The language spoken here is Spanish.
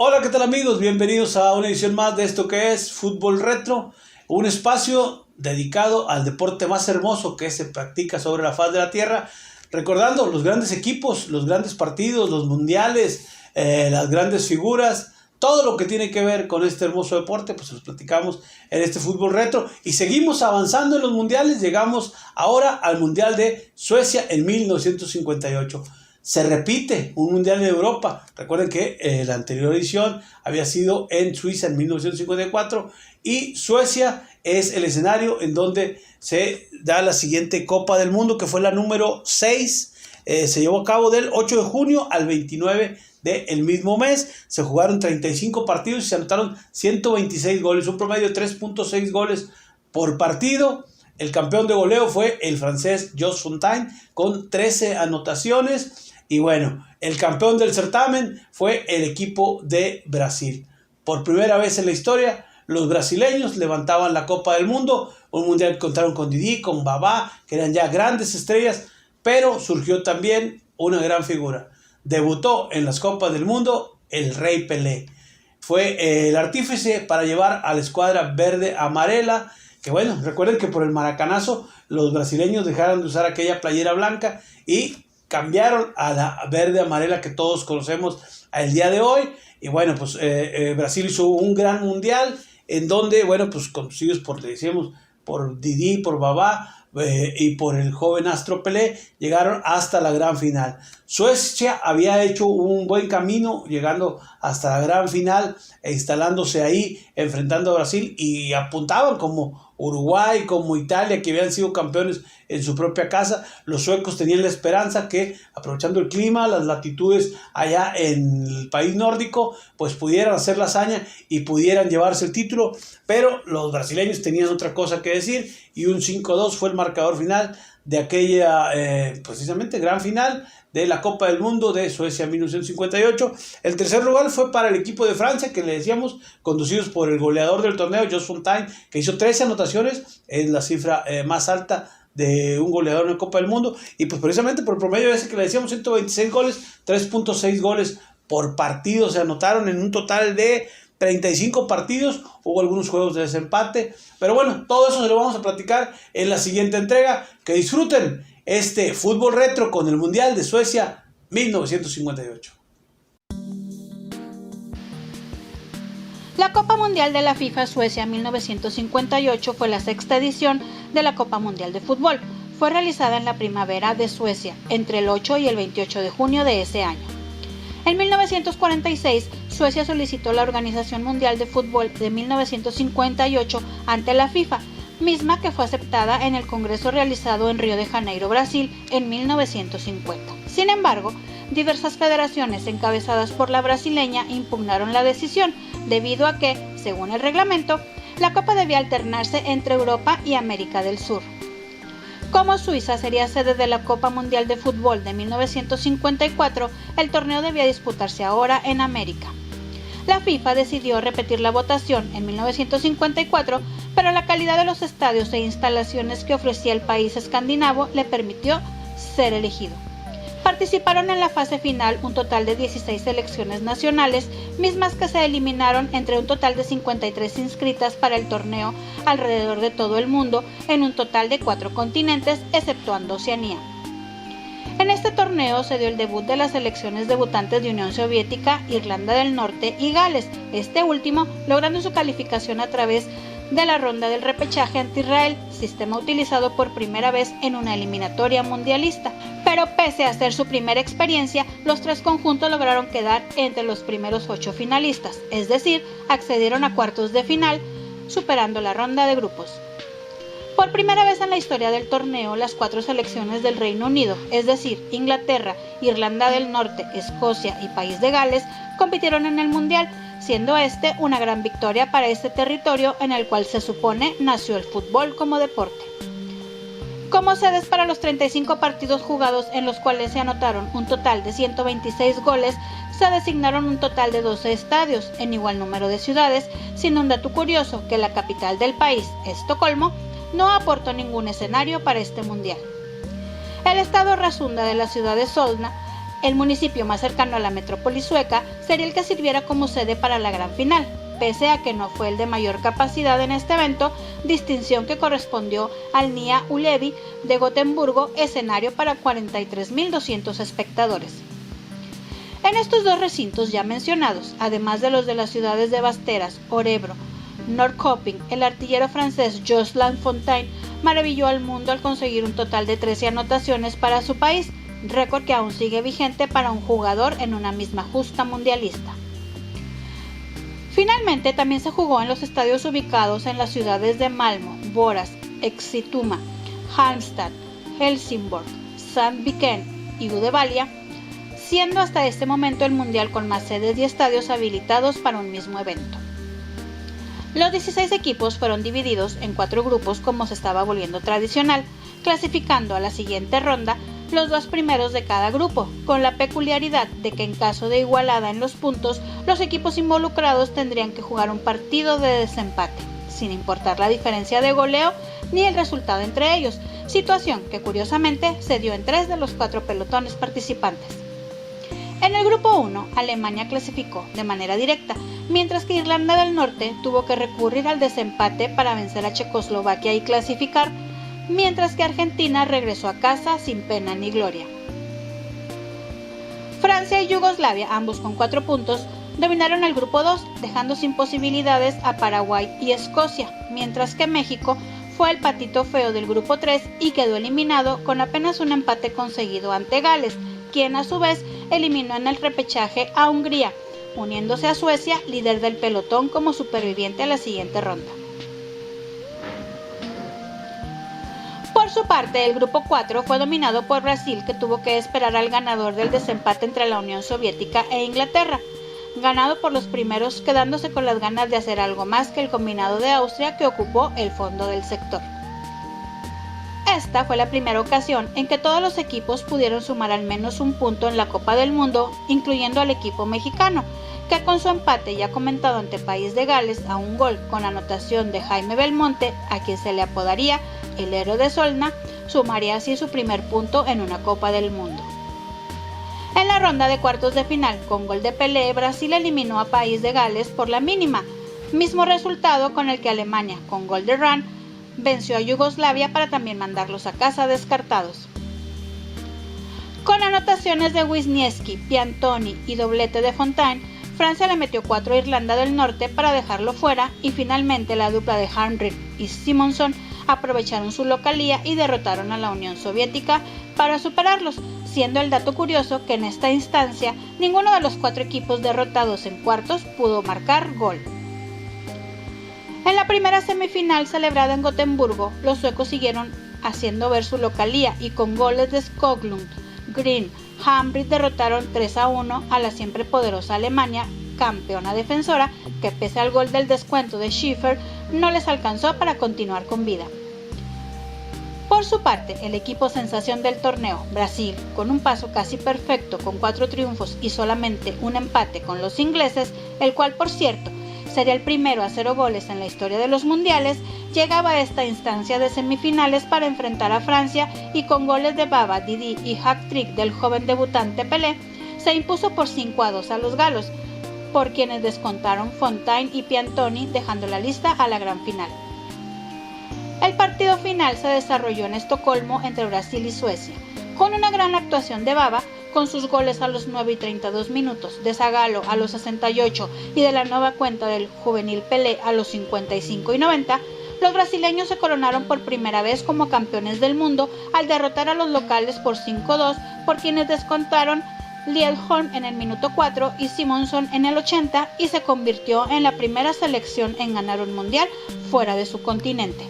Hola, ¿qué tal amigos? Bienvenidos a una edición más de esto que es Fútbol Retro, un espacio dedicado al deporte más hermoso que se practica sobre la faz de la tierra, recordando los grandes equipos, los grandes partidos, los mundiales, las grandes figuras, todo lo que tiene que ver con este hermoso deporte, pues los platicamos en este Fútbol Retro y seguimos avanzando en los mundiales. Llegamos ahora al Mundial de Suecia en 1958. Se repite un Mundial de Europa. Recuerden que la anterior edición había sido en Suiza en 1954 y Suecia es el escenario en donde se da la siguiente Copa del Mundo, que fue la número 6. Se llevó a cabo del 8 de junio al 29 del mismo mes. Se jugaron 35 partidos y se anotaron 126 goles, un promedio de 3.6 goles por partido. El campeón de goleo fue el francés Jos Fontaine con 13 anotaciones. Y bueno, el campeón del certamen fue el equipo de Brasil. Por primera vez en la historia, los brasileños levantaban la Copa del Mundo. Un mundial que contaron con Didi, con Babá, que eran ya grandes estrellas, pero surgió también una gran figura. Debutó en las Copas del Mundo el Rey Pelé. Fue el artífice para llevar a la escuadra verde-amarela, que bueno, recuerden que por el maracanazo los brasileños dejaron de usar aquella playera blanca y cambiaron a la verde-amarela que todos conocemos al día de hoy. Y bueno, pues Brasil hizo un gran mundial en donde, bueno, pues conducidos por, le decíamos, por Didi, por Babá y por el joven astro Pelé, llegaron hasta la gran final. Suecia había hecho un buen camino llegando hasta la gran final e instalándose ahí, enfrentando a Brasil, y apuntaban como Uruguay, como Italia, que habían sido campeones en su propia casa. Los suecos tenían la esperanza que, aprovechando el clima, las latitudes allá en el país nórdico, pues pudieran hacer la hazaña y pudieran llevarse el título, pero los brasileños tenían otra cosa que decir y un 5-2 fue el marcador final de aquella precisamente gran final de la Copa del Mundo de Suecia 1958. El tercer lugar fue para el equipo de Francia, que le decíamos, conducidos por el goleador del torneo, Jos Fontaine, que hizo 13 anotaciones, es la cifra más alta de un goleador en la Copa del Mundo, y pues precisamente por el promedio ese que le decíamos, 126 goles, 3.6 goles por partido se anotaron en un total de 35 partidos. Hubo algunos juegos de desempate, pero bueno, todo eso se lo vamos a platicar en la siguiente entrega. Que disfruten este Fútbol Retro con el Mundial de Suecia 1958. La Copa Mundial de la FIFA Suecia 1958 fue la sexta edición de la Copa Mundial de Fútbol. Fue realizada en la primavera de Suecia, entre el 8 y el 28 de junio de ese año. En 1946, Suecia solicitó la Organización Mundial de Fútbol de 1958 ante la FIFA, misma que fue aceptada en el Congreso realizado en Río de Janeiro, Brasil, en 1950. Sin embargo, diversas federaciones encabezadas por la brasileña impugnaron la decisión, debido a que, según el reglamento, la Copa debía alternarse entre Europa y América del Sur. Como Suiza sería sede de la Copa Mundial de Fútbol de 1954, el torneo debía disputarse ahora en América. La FIFA decidió repetir la votación en 1954, pero la calidad de los estadios e instalaciones que ofrecía el país escandinavo le permitió ser elegido. Participaron en la fase final un total de 16 selecciones nacionales, mismas que se eliminaron entre un total de 53 inscritas para el torneo alrededor de todo el mundo, en un total de 4 continentes, exceptuando Oceanía. En este torneo se dio el debut de las selecciones debutantes de Unión Soviética, Irlanda del Norte y Gales, este último logrando su calificación a través de la ronda del repechaje ante Israel, sistema utilizado por primera vez en una eliminatoria mundialista. Pero pese a ser su primera experiencia, los tres conjuntos lograron quedar entre los primeros 8 finalistas, es decir, accedieron a cuartos de final, superando la ronda de grupos. Por primera vez en la historia del torneo, las 4 selecciones del Reino Unido, es decir, Inglaterra, Irlanda del Norte, Escocia y País de Gales, compitieron en el Mundial, siendo este una gran victoria para este territorio en el cual se supone nació el fútbol como deporte. Como sedes para los 35 partidos jugados, en los cuales se anotaron un total de 126 goles, se designaron un total de 12 estadios en igual número de ciudades, siendo un dato curioso que la capital del país, Estocolmo, no aportó ningún escenario para este mundial. El estado Rasunda de la ciudad de Solna El municipio más cercano a la metrópoli sueca sería el que sirviera como sede para la gran final, pese a que no fue el de mayor capacidad en este evento, distinción que correspondió al Nya Ullevi de Gotemburgo, escenario para 43.200 espectadores. En estos dos recintos ya mencionados, además de los de las ciudades de Västerås, Örebro, Norrköping, el artillero francés Jocelyn Fontaine maravilló al mundo al conseguir un total de 13 anotaciones para su país, récord que aún sigue vigente para un jugador en una misma justa mundialista. Finalmente también se jugó en los estadios ubicados en las ciudades de Malmö, Borås, Eskilstuna, Halmstad, Helsingborg, Sandviken y Uddevalla, siendo hasta este momento el mundial con más sedes y estadios habilitados para un mismo evento. Los 16 equipos fueron divididos en 4 grupos como se estaba volviendo tradicional, clasificando a la siguiente ronda los 2 primeros de cada grupo, con la peculiaridad de que en caso de igualada en los puntos, los equipos involucrados tendrían que jugar un partido de desempate, sin importar la diferencia de goleo ni el resultado entre ellos, situación que curiosamente se dio en 3 de los 4 pelotones participantes. En el grupo 1, Alemania clasificó de manera directa, mientras que Irlanda del Norte tuvo que recurrir al desempate para vencer a Checoslovaquia y clasificar, mientras que Argentina regresó a casa sin pena ni gloria. Francia y Yugoslavia, ambos con 4 puntos, dominaron el grupo 2, dejando sin posibilidades a Paraguay y Escocia, mientras que México fue el patito feo del grupo 3 y quedó eliminado con apenas un empate conseguido ante Gales, quien a su vez eliminó en el repechaje a Hungría, uniéndose a Suecia, líder del pelotón, como superviviente a la siguiente ronda. Por su parte, el grupo 4 fue dominado por Brasil, que tuvo que esperar al ganador del desempate entre la Unión Soviética e Inglaterra, ganado por los primeros, quedándose con las ganas de hacer algo más que el combinado de Austria, que ocupó el fondo del sector. Esta fue la primera ocasión en que todos los equipos pudieron sumar al menos un punto en la Copa del Mundo, incluyendo al equipo mexicano, que con su empate ya comentado ante País de Gales a un gol con anotación de Jaime Belmonte, a quien se le apodaría el héroe de Solna, sumaría así su primer punto en una Copa del Mundo. En la ronda de cuartos de final, con gol de Pelé, Brasil eliminó a País de Gales por la mínima, mismo resultado con el que Alemania, con gol de Rahn, venció a Yugoslavia para también mandarlos a casa descartados. Con anotaciones de Wisniewski, Piantoni y doblete de Fontaine, Francia le metió 4 a Irlanda del Norte para dejarlo fuera, y finalmente la dupla de Hamrén y Simonson aprovecharon su localía y derrotaron a la Unión Soviética para superarlos, siendo el dato curioso que en esta instancia ninguno de los 4 equipos derrotados en cuartos pudo marcar gol. En la primera semifinal celebrada en Gotemburgo, los suecos siguieron haciendo ver su localía y con goles de Skoglund, Green, Hamrén derrotaron 3-1 a la siempre poderosa Alemania, campeona defensora, que pese al gol del descuento de Schiffer no les alcanzó para continuar con vida. Por su parte, el equipo sensación del torneo, Brasil, con un paso casi perfecto con 4 triunfos y solamente un empate con los ingleses, el cual por cierto sería el primero a 0 goles en la historia de los mundiales, llegaba a esta instancia de semifinales para enfrentar a Francia y con goles de Baba, Didi y hat-trick del joven debutante Pelé, se impuso por 5-2 a los galos, por quienes descontaron Fontaine y Piantoni, dejando la lista a la gran final. El partido final se desarrolló en Estocolmo entre Brasil y Suecia, con una gran actuación de Baba, con sus goles a los 9 y 32 minutos, de Zagallo a los 68 y de la nueva cuenta del juvenil Pelé a los 55 y 90, los brasileños se coronaron por primera vez como campeones del mundo al derrotar a los locales por 5-2, por quienes descontaron Liedholm en el minuto 4 y Simonson en el 80, y se convirtió en la primera selección en ganar un mundial fuera de su continente.